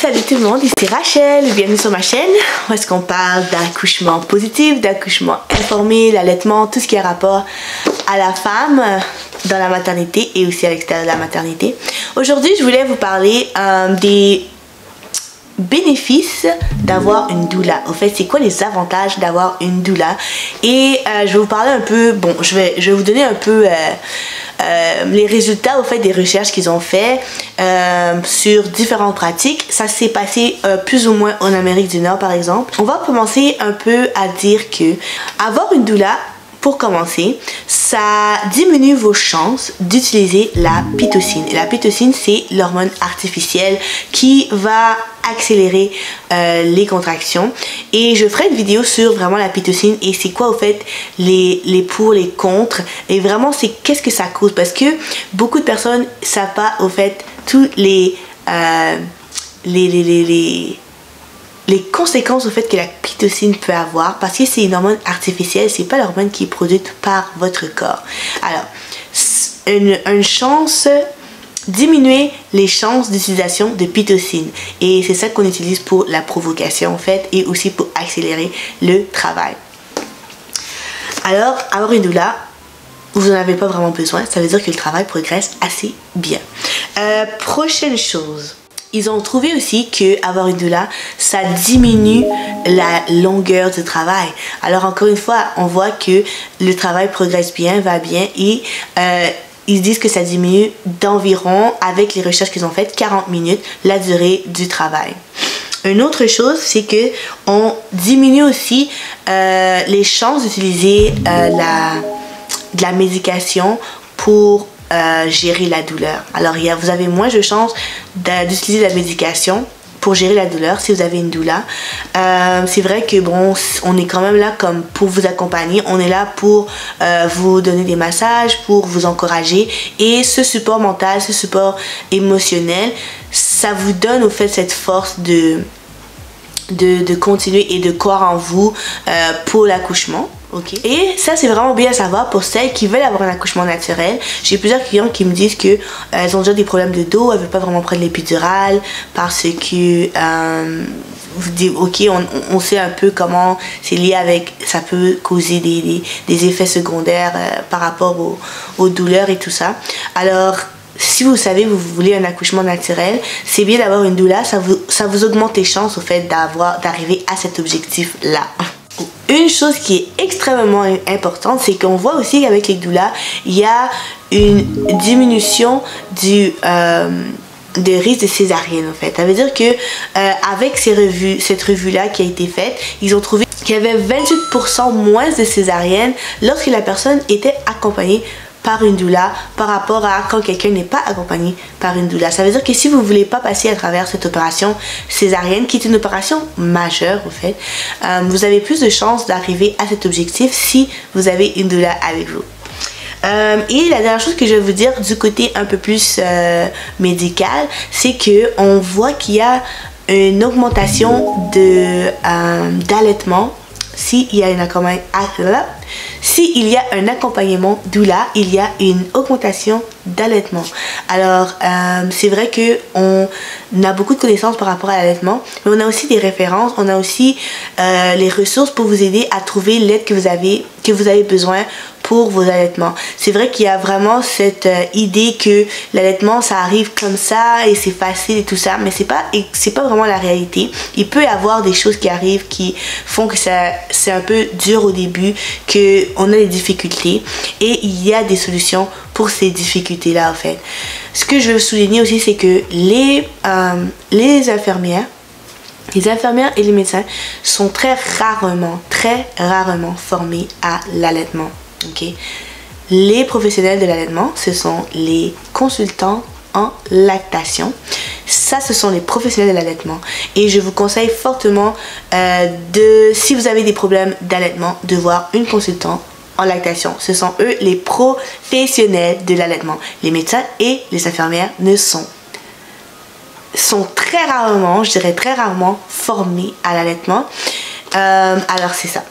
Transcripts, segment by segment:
Salut tout le monde, ici Rachel, bienvenue sur ma chaîne où est-ce qu'on parle d'accouchement positif, d'accouchement informé, l'allaitement, tout ce qui a rapport à la femme dans la maternité et aussi à l'extérieur de la maternité. Aujourd'hui, je voulais vous parler des bénéfices d'avoir une doula. En fait, c'est quoi les avantages d'avoir une doula? Et je vais vous parler un peu, bon, je vais vous donner un peu les résultats au fait des recherches qu'ils ont fait sur différentes pratiques. Ça s'est passé plus ou moins en Amérique du Nord par exemple. On va commencer un peu à dire que avoir une doula, pour commencer, ça diminue vos chances d'utiliser la pitocine. Et la pitocine, c'est l'hormone artificielle qui va accélérer les contractions. Et je ferai une vidéo sur vraiment la pitocine et c'est quoi au fait les pour, les contre. Et vraiment, c'est qu'est-ce que ça cause. Parce que beaucoup de personnes ne savent pas au fait tous les conséquences au fait que la pitocine peut avoir, parce que c'est une hormone artificielle, c'est pas l'hormone qui est produite par votre corps. Alors, une chance, diminuer les chances d'utilisation de pitocine, et c'est ça qu'on utilise pour la provocation en fait, et aussi pour accélérer le travail. Alors, avoir une doula, vous n'en avez pas vraiment besoin, ça veut dire que le travail progresse assez bien. Prochaine chose. Ils ont trouvé aussi que avoir une doula, ça diminue la longueur du travail. Alors encore une fois, on voit que le travail progresse bien, va bien et ils disent que ça diminue d'environ, avec les recherches qu'ils ont faites, 40 minutes la durée du travail. Une autre chose, c'est que on diminue aussi les chances d'utiliser de la médication pour gérer la douleur. Alors vous avez moins de chances d'utiliser la médication pour gérer la douleur si vous avez une doula. C'est vrai que bon, on est quand même là comme pour vous accompagner, on est là pour vous donner des massages, pour vous encourager, et ce support mental, ce support émotionnel, ça vous donne au fait cette force de continuer et de croire en vous pour l'accouchement. Okay. Et ça, c'est vraiment bien à savoir pour celles qui veulent avoir un accouchement naturel. J'ai plusieurs clients qui me disent que elles ont déjà des problèmes de dos, elles ne veulent pas vraiment prendre l'épidural parce que ok, on sait un peu comment c'est lié avec, ça peut causer des effets secondaires par rapport aux douleurs et tout ça. Alors si vous savez, vous voulez un accouchement naturel, c'est bien d'avoir une doula, ça vous augmente les chances au fait d'arriver à cet objectif-là. Une chose qui est extrêmement importante, c'est qu'on voit aussi qu'avec les doulas, il y a une diminution des risques de césarienne en fait. Ça veut dire que avec cette revue-là qui a été faite, ils ont trouvé qu'il y avait 28% moins de césariennes lorsque la personne était accompagnée par une doula par rapport à quand quelqu'un n'est pas accompagné par une doula. Ça veut dire que si vous ne voulez pas passer à travers cette opération césarienne, qui est une opération majeure au fait, vous avez plus de chances d'arriver à cet objectif si vous avez une doula avec vous. Et la dernière chose que je vais vous dire du côté un peu plus médical, c'est que on voit qu'il y a une augmentation d'allaitement s'il y a un accompagnement doula, il y a une augmentation d'allaitement. Alors, c'est vrai qu'on a beaucoup de connaissances par rapport à l'allaitement, mais on a aussi des références, on a aussi les ressources pour vous aider à trouver l'aide que vous avez besoin pour vos allaitements. C'est vrai qu'il y a vraiment cette idée que l'allaitement ça arrive comme ça et c'est facile et tout ça, mais c'est pas vraiment la réalité. Il peut y avoir des choses qui arrivent qui font que c'est un peu dur au début, que on a des difficultés, et il y a des solutions pour ces difficultés là en fait. Ce que je veux souligner aussi, c'est que les infirmières et les médecins sont très rarement formés à l'allaitement. Okay. Les professionnels de l'allaitement, ce sont les consultants en lactation. Ça, ce sont les professionnels de l'allaitement. Et je vous conseille fortement si vous avez des problèmes d'allaitement, de voir une consultante en lactation. Ce sont eux les professionnels de l'allaitement. Les médecins et les infirmières sont très rarement, je dirais très rarement, formés à l'allaitement. Alors c'est ça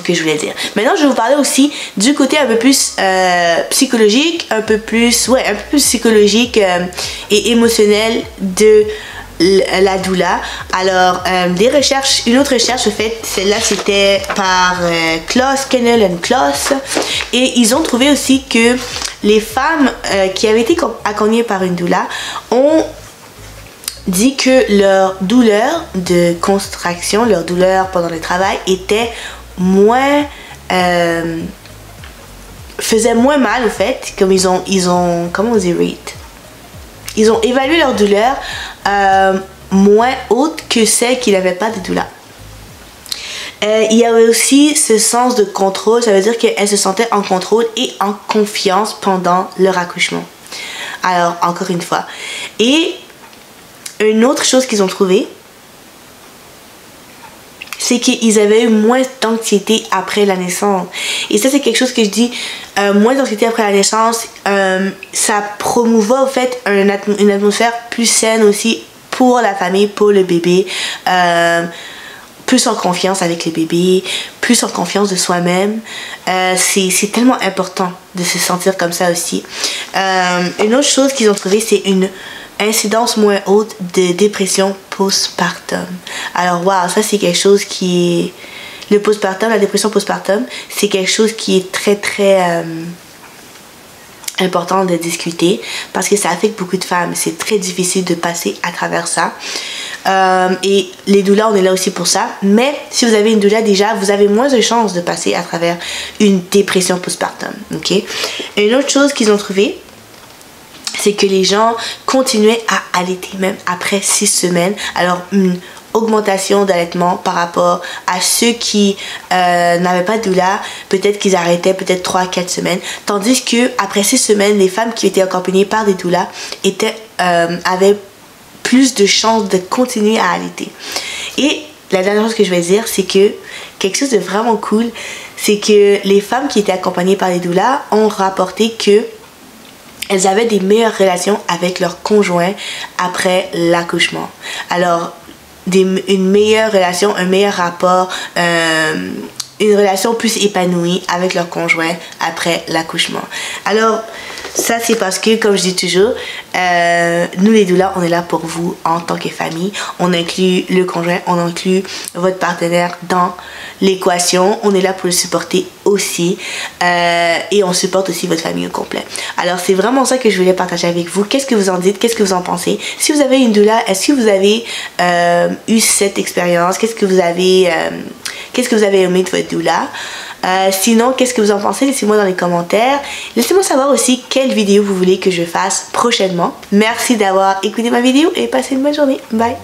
que je voulais dire. Maintenant, je vais vous parler aussi du côté un peu plus psychologique, un peu plus psychologique et émotionnel de la doula. Alors, une autre recherche, en fait, celle-là c'était par Klaus, Kennel and Klaus, et ils ont trouvé aussi que les femmes qui avaient été accompagnées par une doula ont dit que leur douleur de contraction, leur douleur pendant le travail était moins faisait moins mal, au fait, comme ils ont comment on dit rate, ils ont évalué leur douleur moins haute que celles qui n'avaient pas de douleur. Il y avait aussi ce sens de contrôle, ça veut dire qu'elles se sentaient en contrôle et en confiance pendant leur accouchement. Alors, encore une fois. Et une autre chose qu'ils ont trouvé, c'est qu'ils avaient eu moins d'anxiété après la naissance. Et ça, c'est quelque chose que je dis, moins d'anxiété après la naissance, ça promouvoit, au fait, une atmosphère plus saine aussi pour la famille, pour le bébé. Plus en confiance avec les bébés, plus en confiance de soi-même. C'est tellement important de se sentir comme ça aussi. Une autre chose qu'ils ont trouvé, c'est une incidence moins haute de dépression postpartum. Alors, wow, ça c'est quelque chose qui est... Le postpartum, la dépression postpartum, c'est quelque chose qui est très, très important de discuter parce que ça affecte beaucoup de femmes. C'est très difficile de passer à travers ça. Et les doulas, on est là aussi pour ça. Mais si vous avez une doula déjà, vous avez moins de chances de passer à travers une dépression postpartum. Okay? Et une autre chose qu'ils ont trouvé, c'est que les gens continuaient à allaiter même après 6 semaines. Alors, une augmentation d'allaitement par rapport à ceux qui n'avaient pas de doula, peut-être qu'ils arrêtaient peut-être 3 à 4 semaines. Tandis que après 6 semaines, les femmes qui étaient accompagnées par des doulas avaient plus de chances de continuer à allaiter. Et la dernière chose que je vais dire, c'est que quelque chose de vraiment cool, c'est que les femmes qui étaient accompagnées par des doulas ont rapporté que elles avaient des meilleures relations avec leur conjoint après l'accouchement. Alors, une meilleure relation, un meilleur rapport, une relation plus épanouie avec leur conjoint après l'accouchement. Alors, ça c'est parce que, comme je dis toujours, nous les doulas, on est là pour vous en tant que famille. On inclut le conjoint, on inclut votre partenaire dans l'équation. On est là pour le supporter aussi. Et on supporte aussi votre famille au complet. Alors c'est vraiment ça que je voulais partager avec vous. Qu'est-ce que vous en dites? Qu'est-ce que vous en pensez? Si vous avez une doula, est-ce que vous avez eu cette expérience? Qu'est-ce que vous avez aimé de votre doula? Sinon, qu'est-ce que vous en pensez? Laissez-moi dans les commentaires. Laissez-moi savoir aussi quelle vidéo vous voulez que je fasse prochainement. Merci d'avoir écouté ma vidéo et passez une bonne journée. Bye!